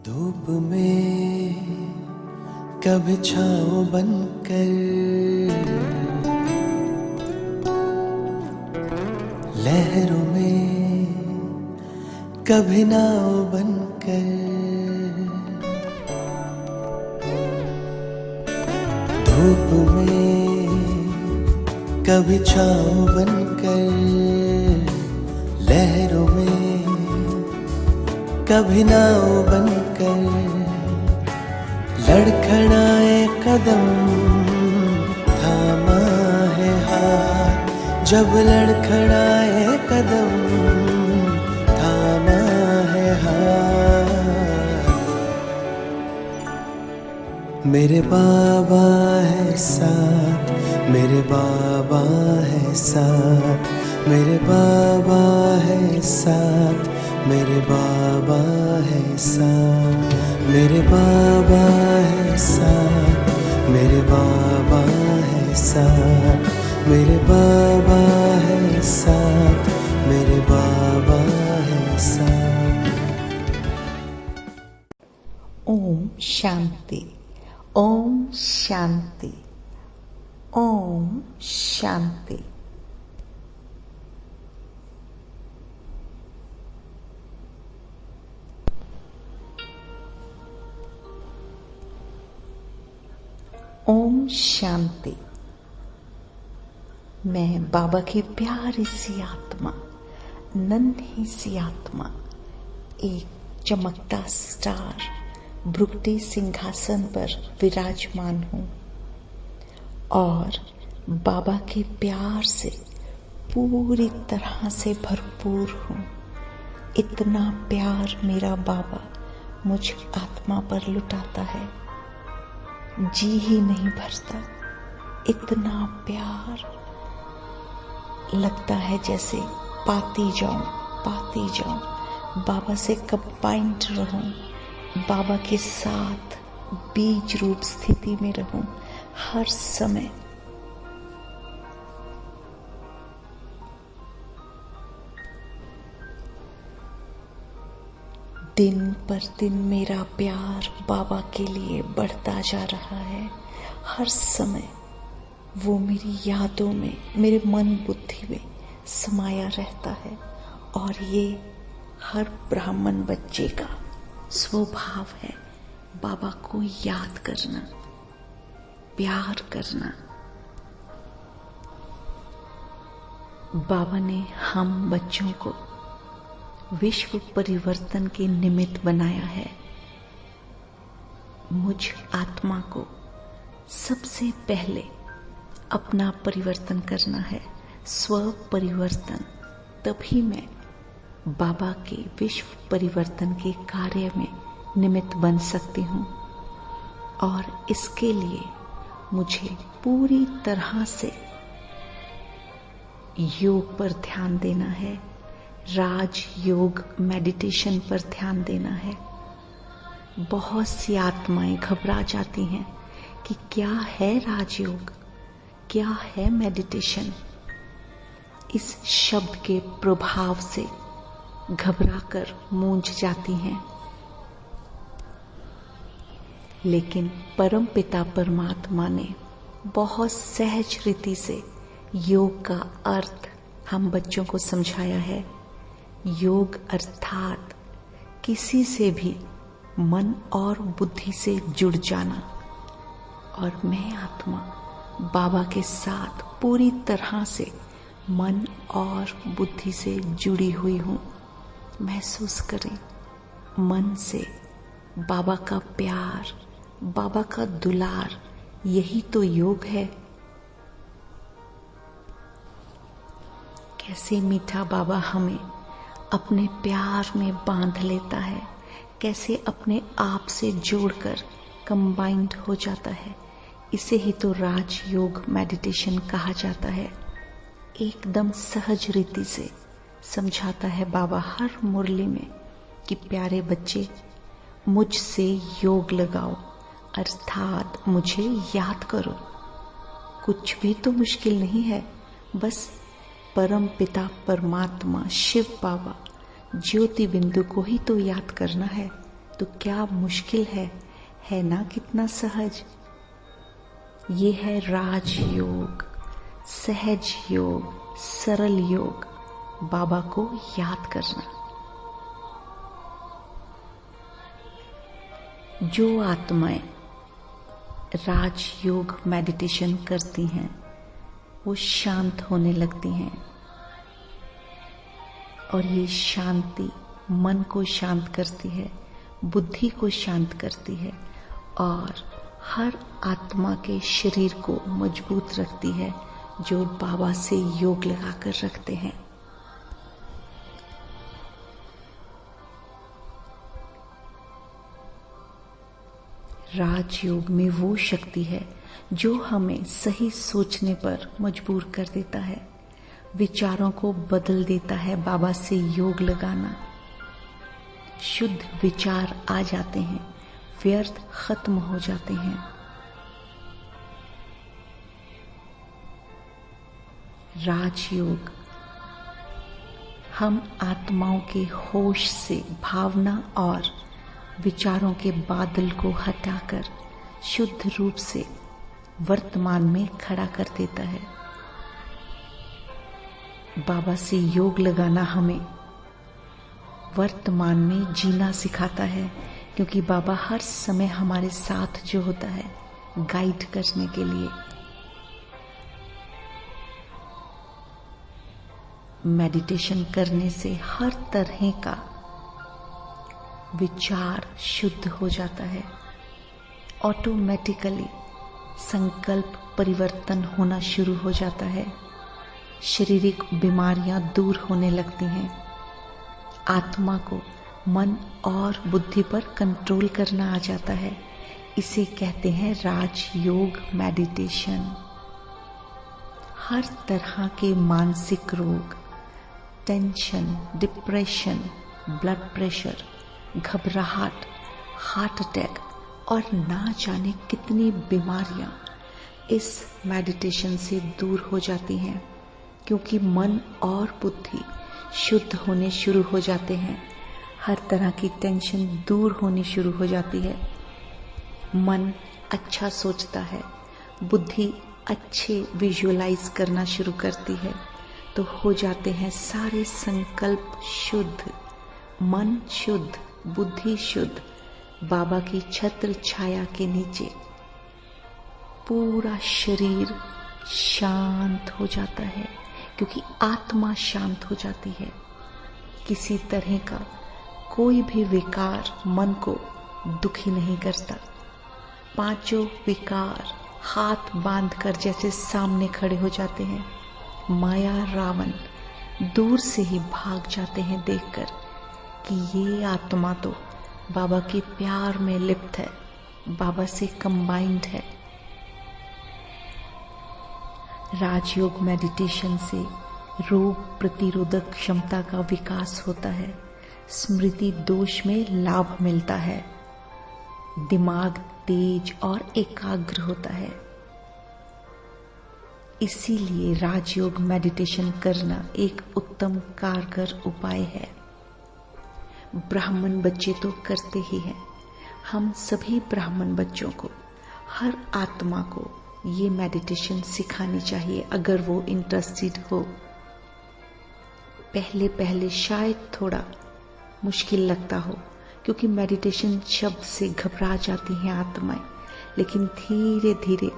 धूप में कभी छाँव बनकर, लहरों में कभी नाव बनकर, धूप में कभी छाँव बनकर, लहरों में कभी नाव बनकर, लड़खड़ाए कदम थामा है हाथ, जब लड़खड़ाए कदम थामा है हाथ। मेरे बाबा है साथ, मेरे बाबा है साथ, मेरे बाबा है साथ, मेरे बाबा है साथ, मेरे बाबा है साथ, मेरे बाबा है साथ, मेरे बाबा है साथ, मेरे बाबा है साथ। ओम शांति, ओम शांति, ओम शांति। ओम शांति। मैं बाबा की प्यारी सी आत्मा, नन्ही सी आत्मा, एक चमकता स्टार भ्रुकुटी सिंहासन पर विराजमान हूँ और बाबा के प्यार से पूरी तरह से भरपूर हूँ। इतना प्यार मेरा बाबा मुझ आत्मा पर लुटाता है, जी ही नहीं भरता। इतना प्यार लगता है जैसे पाती जाऊं, बाबा से कंबाइंड रहूं, बाबा के साथ बीज रूप स्थिति में रहूं हर समय। दिन पर दिन मेरा प्यार बाबा के लिए बढ़ता जा रहा है। हर समय वो मेरी यादों में, मेरे मन बुद्धि में समाया रहता है और ये हर ब्राह्मण बच्चे का स्वभाव है, बाबा को याद करना, प्यार करना। बाबा ने हम बच्चों को विश्व परिवर्तन के निमित्त बनाया है। मुझ आत्मा को सबसे पहले अपना परिवर्तन करना है, स्व परिवर्तन। तभी मैं बाबा के विश्व परिवर्तन के कार्य में निमित्त बन सकती हूँ और इसके लिए मुझे पूरी तरह से योग पर ध्यान देना है, राज योग मेडिटेशन पर ध्यान देना है। बहुत सी आत्माएं घबरा जाती हैं कि क्या है राजयोग, क्या है मेडिटेशन। इस शब्द के प्रभाव से घबराकर मूंझ जाती हैं, लेकिन परम पिता परमात्मा ने बहुत सहज रीति से योग का अर्थ हम बच्चों को समझाया है। योग अर्थात किसी से भी मन और बुद्धि से जुड़ जाना, और मैं आत्मा बाबा के साथ पूरी तरह से मन और बुद्धि से जुड़ी हुई हूँ। महसूस करें मन से बाबा का प्यार, बाबा का दुलार, यही तो योग है। कैसे मीठा बाबा हमें अपने प्यार में बांध लेता है, कैसे अपने आप से जोड़कर कंबाइंड हो जाता है। इसे ही तो राजयोग मेडिटेशन कहा जाता है। एकदम सहज रीति से समझाता है बाबा हर मुरली में कि प्यारे बच्चे, मुझसे योग लगाओ, अर्थात मुझे याद करो। कुछ भी तो मुश्किल नहीं है, बस परम पिता परमात्मा शिव बाबा ज्योति बिंदु को ही तो याद करना है। तो क्या मुश्किल है ना कितना सहज। ये है राजयोग, सहज योग, सरल योग, बाबा को याद करना। जो आत्माएं राजयोग मेडिटेशन करती हैं वो शांत होने लगती हैं, और ये शांति मन को शांत करती है, बुद्धि को शांत करती है और हर आत्मा के शरीर को मजबूत रखती है जो बाबा से योग लगाकर रखते हैं। राजयोग में वो शक्ति है जो हमें सही सोचने पर मजबूर कर देता है, विचारों को बदल देता है। बाबा से योग लगाना, शुद्ध विचार आ जाते हैं, व्यर्थ खत्म हो जाते हैं। राजयोग हम आत्माओं के होश से भावना और विचारों के बादल को हटाकर शुद्ध रूप से वर्तमान में खड़ा कर देता है। बाबा से योग लगाना हमें वर्तमान में जीना सिखाता है, क्योंकि बाबा हर समय हमारे साथ जो होता है गाइड करने के लिए। मेडिटेशन करने से हर तरह का विचार शुद्ध हो जाता है, ऑटोमेटिकली संकल्प परिवर्तन होना शुरू हो जाता है, शारीरिक बीमारियां दूर होने लगती हैं, आत्मा को मन और बुद्धि पर कंट्रोल करना आ जाता है। इसे कहते हैं राजयोग मेडिटेशन। हर तरह के मानसिक रोग, टेंशन, डिप्रेशन, ब्लड प्रेशर, घबराहट, हार्ट अटैक और ना जाने कितनी बीमारियां इस मेडिटेशन से दूर हो जाती हैं, क्योंकि मन और बुद्धि शुद्ध होने शुरू हो जाते हैं। हर तरह की टेंशन दूर होनी शुरू हो जाती है, मन अच्छा सोचता है, बुद्धि अच्छे विजुअलाइज करना शुरू करती है, तो हो जाते हैं सारे संकल्प शुद्ध, मन शुद्ध, बुद्धि शुद्ध। बाबा की छत्र छाया के नीचे पूरा शरीर शांत हो जाता है, क्योंकि आत्मा शांत हो जाती है। किसी तरह का कोई भी विकार मन को दुखी नहीं करता। पांचों विकार हाथ बांधकर जैसे सामने खड़े हो जाते हैं। माया रावण दूर से ही भाग जाते हैं देखकर कि ये आत्मा तो बाबा के प्यार में लिप्त है, बाबा से कंबाइंड है। राजयोग मेडिटेशन से रोग प्रतिरोधक क्षमता का विकास होता है, स्मृति दोष में लाभ मिलता है, दिमाग तेज और एकाग्र होता है। इसीलिए राजयोग मेडिटेशन करना एक उत्तम कारगर उपाय है। ब्राह्मण बच्चे तो करते ही हैं। हम सभी ब्राह्मण बच्चों को, हर आत्मा को ये मेडिटेशन सिखानी चाहिए अगर वो इंटरेस्टेड हो। पहले पहले शायद थोड़ा मुश्किल लगता हो, क्योंकि मेडिटेशन शब्द से घबरा जाती हैं आत्माएं, लेकिन धीरे धीरे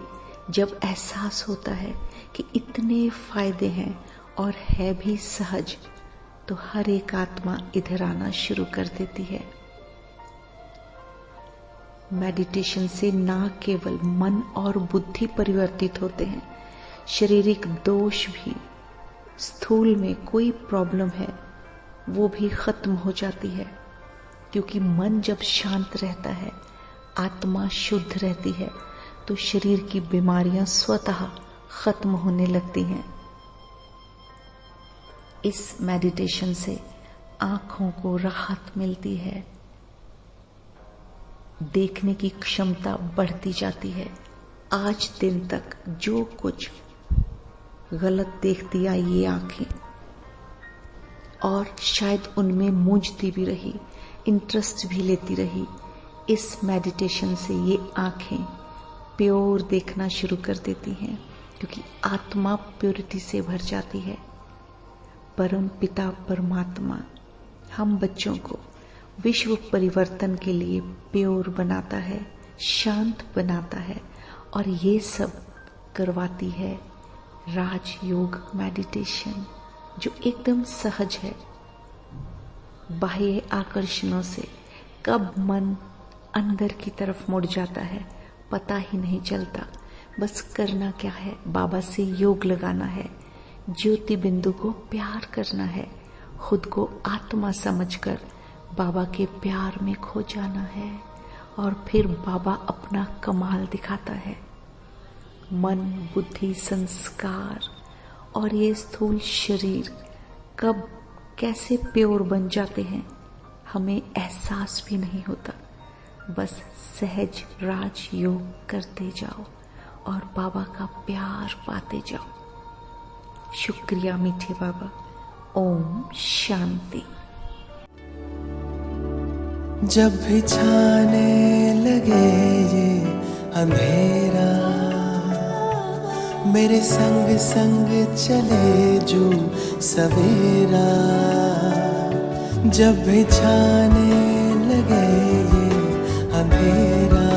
जब एहसास होता है कि इतने फायदे हैं और है भी सहज, तो हर एक आत्मा इधर आना शुरू कर देती है। मेडिटेशन से न केवल मन और बुद्धि परिवर्तित होते हैं, शारीरिक दोष भी, स्थूल में कोई प्रॉब्लम है वो भी खत्म हो जाती है, क्योंकि मन जब शांत रहता है, आत्मा शुद्ध रहती है, तो शरीर की बीमारियां स्वतः खत्म होने लगती हैं। इस मेडिटेशन से आंखों को राहत मिलती है, देखने की क्षमता बढ़ती जाती है। आज दिन तक जो कुछ गलत देखती आई ये आंखें, और शायद उनमें मूंझती भी रही, इंटरेस्ट भी लेती रही। इस मेडिटेशन से ये आंखें प्योर देखना शुरू कर देती हैं, क्योंकि आत्मा प्योरिटी से भर जाती है। परम पिता परमात्मा हम बच्चों को विश्व परिवर्तन के लिए प्योर बनाता है, शांत बनाता है, और ये सब करवाती है राजयोग मेडिटेशन, जो एकदम सहज है। बाह्य आकर्षणों से कब मन अंदर की तरफ मुड़ जाता है पता ही नहीं चलता। बस करना क्या है, बाबा से योग लगाना है, ज्योति बिंदु को प्यार करना है, खुद को आत्मा समझकर बाबा के प्यार में खो जाना है, और फिर बाबा अपना कमाल दिखाता है। मन, बुद्धि, संस्कार और ये स्थूल शरीर कब कैसे प्योर बन जाते हैं हमें एहसास भी नहीं होता। बस सहज राजयोग करते जाओ और बाबा का प्यार पाते जाओ। शुक्रिया मीठे बाबा। ओम शांति। जब भी छाने लगे ये अंधेरा, मेरे संग संग चले जो सवेरा। जब भी छाने लगे ये अंधेरा,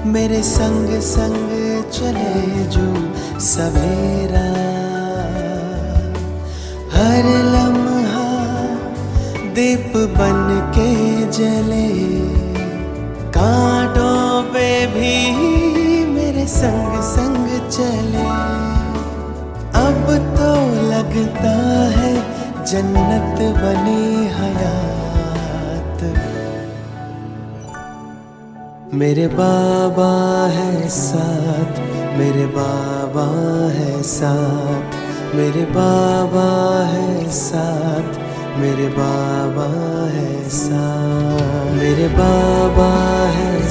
मेरे संग संग चले जो सवेरा। हर लम्हा दीप बन के जले, कांटों पे भी मेरे संग संग चले। अब तो लगता है जन्नत बनी हयात। मेरे बाबा है साथ, मेरे बाबा है साथ, मेरे बाबा है साथ, मेरे बाबा है साथ, मेरे बाबा है